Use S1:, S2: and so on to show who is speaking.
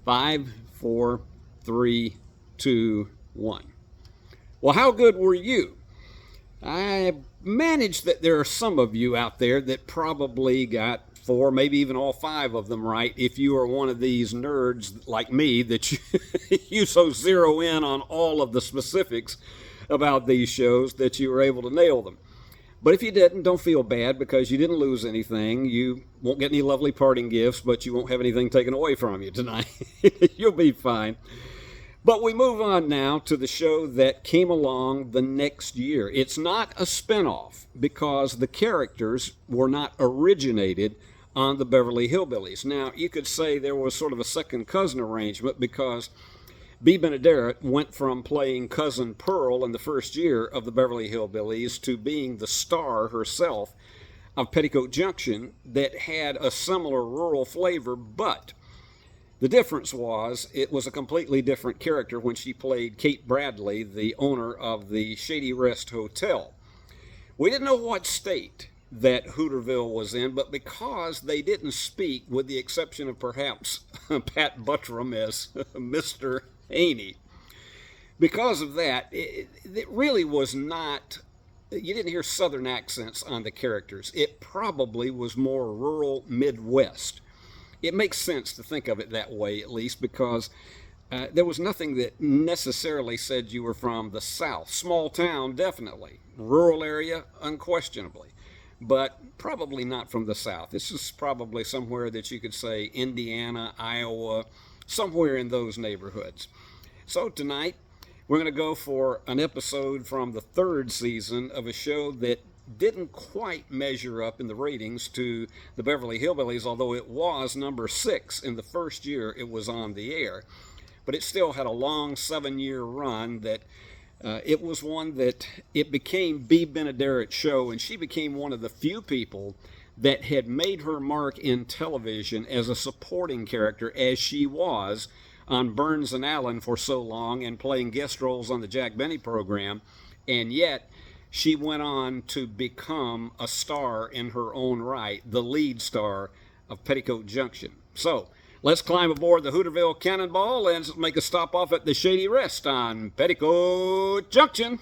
S1: Five, four, three, two, one. Well, how good were you? I managed that there are some of you out there that probably got four, maybe even all five of them right if you are one of these nerds like me that you so zero in on all of the specifics about these shows that you were able to nail them. But if you didn't, don't feel bad because you didn't lose anything. You won't get any lovely parting gifts, but you won't have anything taken away from you tonight. You'll be fine. But we move on now to the show that came along the next year. It's not a spinoff because the characters were not originated on the Beverly Hillbillies. Now, you could say there was sort of a second cousin arrangement because Bea Benaderet went from playing Cousin Pearl in the first year of the Beverly Hillbillies to being the star herself of Petticoat Junction that had a similar rural flavor, but the difference was it was a completely different character when she played Kate Bradley, the owner of the Shady Rest Hotel. We didn't know what state that Hooterville was in, but because they didn't speak, with the exception of perhaps Pat Buttram as Mr. Haney, because of that, it really was not, you didn't hear Southern accents on the characters. It probably was more rural Midwest. It makes sense to think of it that way, at least, because there was nothing that necessarily said you were from the South. Small town, definitely. Rural area, unquestionably. But probably not from the South. This is probably somewhere that you could say Indiana, Iowa, somewhere in those neighborhoods. So tonight, we're going to go for an episode from the third season of a show that didn't quite measure up in the ratings to the Beverly Hillbillies, although it was number 6 in the first year it was on the air. But it still had a long 7-year run that it was one that it became Bea Benaderet's show, and she became one of the few people that had made her mark in television as a supporting character, as she was on Burns and Allen for so long and playing guest roles on the Jack Benny program, and yet she went on to become a star in her own right, the lead star of Petticoat Junction. So let's climb aboard the Hooterville Cannonball and make a stop off at the Shady Rest on Petticoat Junction.